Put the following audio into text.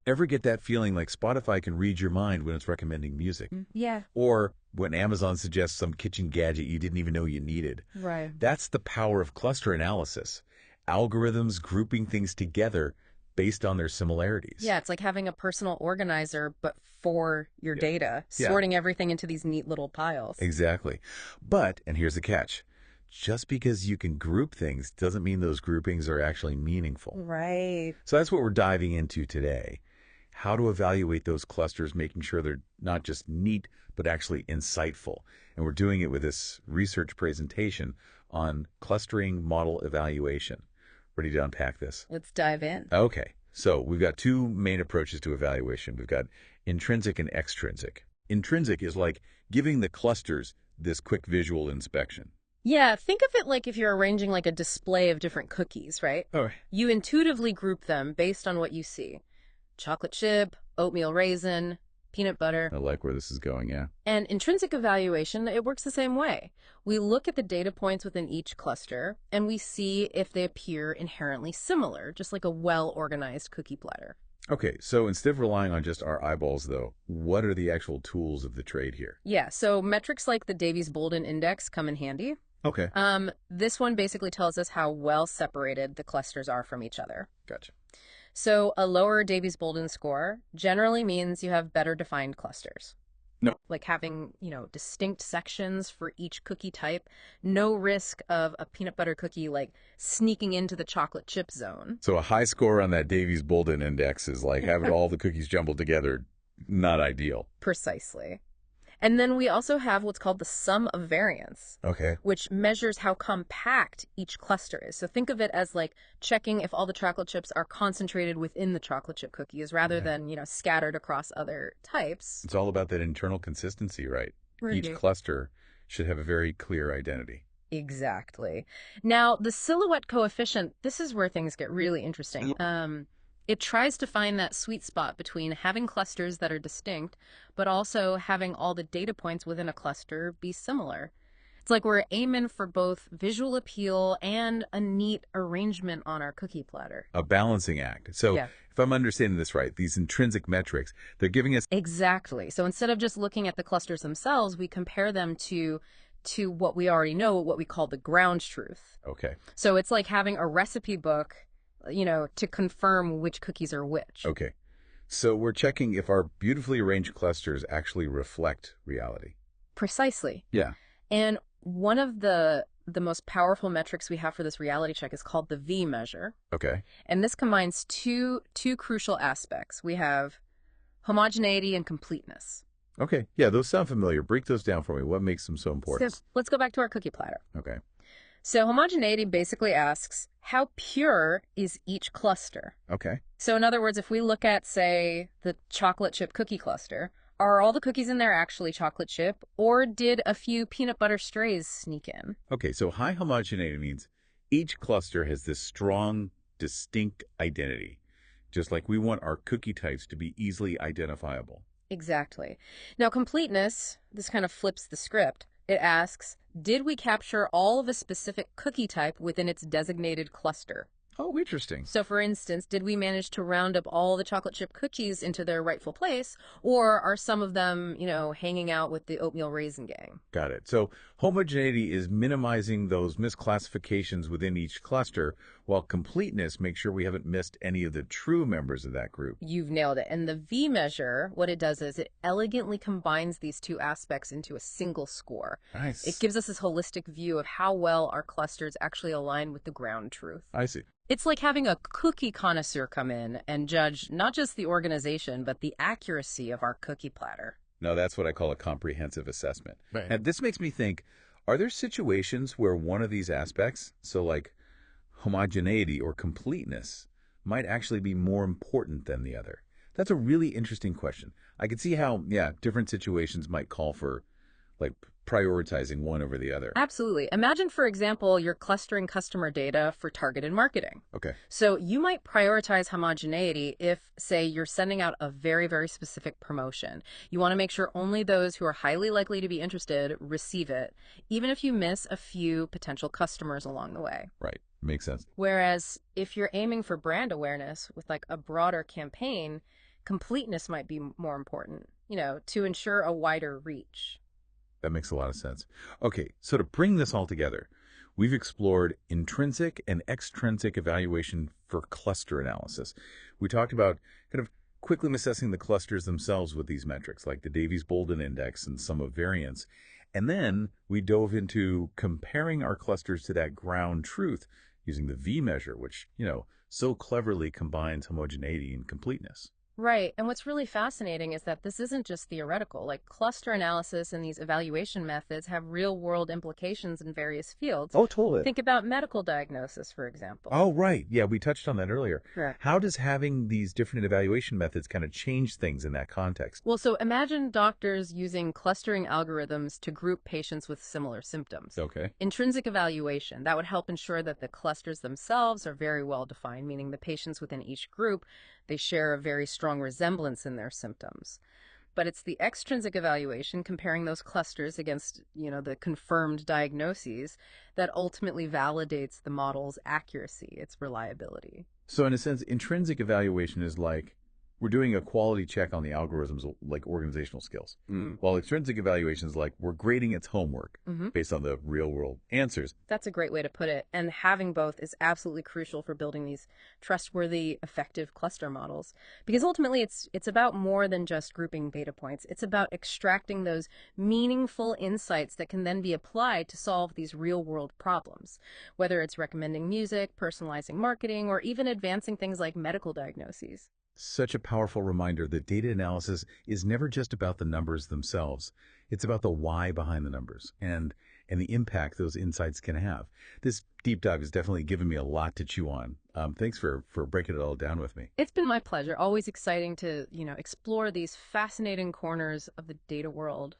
Ever get that feeling like Spotify can read your mind when it's recommending music? Yeah. Or when Amazon suggests some kitchen gadget you didn't even know you needed? Right. That's the power of cluster analysis. Algorithms grouping things together based on their similarities. Yeah, it's like having a personal organizer, but for your Yeah. data, Yeah. sorting everything into these neat little piles. Exactly. But, and here's the catch, just because you can group things doesn't mean those groupings are actually meaningful. Right. So that's what we're diving into today. How to evaluate those clusters, making sure they're not just neat, but actually insightful. And we're doing it with this research presentation on clustering model evaluation. Ready to unpack this? Let's dive in. Okay. So we've got two main approaches to evaluation. We've got intrinsic and extrinsic. Intrinsic is like giving the clusters this quick visual inspection. Yeah, think of it like if you're arranging like a display of different cookies, right? Oh, You intuitively group them based on what you see. Chocolate chip, oatmeal raisin, peanut butter. I like where this is going, yeah. And intrinsic evaluation, it works the same way. We look at the data points within each cluster, and we see if they appear inherently similar, just like a well-organized cookie platter. Okay, so instead of relying on just our eyeballs, though, what are the actual tools of the trade here? Yeah, so metrics like the Davies-Bouldin index come in handy. Okay, This one basically tells us how well separated the clusters are from each other. gotcha. So a lower Davies-Bouldin score generally means you have better defined clusters. No. Like having, distinct sections for each cookie type, no risk of a peanut butter cookie like sneaking into the chocolate chip zone. So a high score on that Davies-Bouldin index is like having all the cookies jumbled together, not ideal. Precisely. And then we also have what's called the sum of variance, Okay. which measures how compact each cluster is. So think of it as like checking if all the chocolate chips are concentrated within the chocolate chip cookies rather than, scattered across other types. It's all about that internal consistency, right? Each cluster should have a very clear identity. Exactly. Now, the silhouette coefficient, this is where things get really interesting. It tries to find that sweet spot between having clusters that are distinct, but also having all the data points within a cluster be similar. It's like we're aiming for both visual appeal and a neat arrangement on our cookie platter. A balancing act. So Yeah. if I'm understanding this right, these intrinsic metrics, they're giving us... Exactly. So instead of just looking at the clusters themselves, we compare them to what we already know, what we call the ground truth. Okay. So it's like having a recipe book, to confirm which cookies are which. Okay. So we're checking if our beautifully arranged clusters actually reflect reality. Precisely. Yeah. And one of the most powerful metrics we have for this reality check is called the V measure. Okay. And this combines two crucial aspects. We have homogeneity and completeness. Okay. Yeah, those sound familiar. Break those down for me. What makes them so important? So let's go back to our cookie platter. Okay. So homogeneity basically asks, how pure is each cluster? Okay. So in other words, if we look at, say, the chocolate chip cookie cluster, are all the cookies in there actually chocolate chip, or did a few peanut butter strays sneak in? Okay, so high homogeneity means each cluster has this strong, distinct identity, just like we want our cookie types to be easily identifiable. Exactly. Now, completeness, this kind of flips the script. It asks, did we capture all of a specific cookie type within its designated cluster? Oh, interesting. So, for instance, did we manage to round up all the chocolate chip cookies into their rightful place, or are some of them, hanging out with the oatmeal raisin gang? Got it. So homogeneity is minimizing those misclassifications within each cluster, while completeness makes sure we haven't missed any of the true members of that group. You've nailed it. And the V measure, what it does is it elegantly combines these two aspects into a single score. Nice. It gives us this holistic view of how well our clusters actually align with the ground truth. I see. It's like having a cookie connoisseur come in and judge not just the organization, but the accuracy of our cookie platter. No, that's what I call a comprehensive assessment. Right. And this makes me think, are there situations where one of these aspects, so like homogeneity or completeness, might actually be more important than the other? That's a really interesting question. I can see how, different situations might call for like prioritizing one over the other. Absolutely. Imagine, for example, you're clustering customer data for targeted marketing. Okay. So you might prioritize homogeneity if, say, you're sending out a very, very specific promotion. You want to make sure only those who are highly likely to be interested receive it, even if you miss a few potential customers along the way. Right. Makes sense. Whereas if you're aiming for brand awareness with like a broader campaign, completeness might be more important, to ensure a wider reach. That makes a lot of sense. Okay, so to bring this all together, we've explored intrinsic and extrinsic evaluation for cluster analysis. We talked about kind of quickly assessing the clusters themselves with these metrics, like the Davies-Bouldin index and sum of variance. And then we dove into comparing our clusters to that ground truth using the V measure, which, so cleverly combines homogeneity and completeness. Right. And what's really fascinating is that this isn't just theoretical. Like cluster analysis and these evaluation methods have real world implications in various fields. Oh, totally. Think about medical diagnosis, for example. Oh, right. Yeah, we touched on that earlier. Correct. How does having these different evaluation methods kind of change things in that context? Well, so imagine doctors using clustering algorithms to group patients with similar symptoms. Okay. Intrinsic evaluation, that would help ensure that the clusters themselves are very well defined, meaning the patients within each group, they share a very strong resemblance in their symptoms. But it's the extrinsic evaluation, comparing those clusters against, the confirmed diagnoses, that ultimately validates the model's accuracy, its reliability. So in a sense, intrinsic evaluation is like we're doing a quality check on the algorithm's like organizational skills. While extrinsic evaluation is like we're grading its homework based on the real world answers. That's a great way to put it. And having both is absolutely crucial for building these trustworthy, effective cluster models. Because ultimately, it's about more than just grouping data points. It's about extracting those meaningful insights that can then be applied to solve these real-world problems, whether it's recommending music, personalizing marketing, or even advancing things like medical diagnoses. Such a powerful reminder that data analysis is never just about the numbers themselves. It's about the why behind the numbers and the impact those insights can have. This deep dive has definitely given me a lot to chew on. Thanks for breaking it all down with me. It's been my pleasure. Always exciting to, explore these fascinating corners of the data world.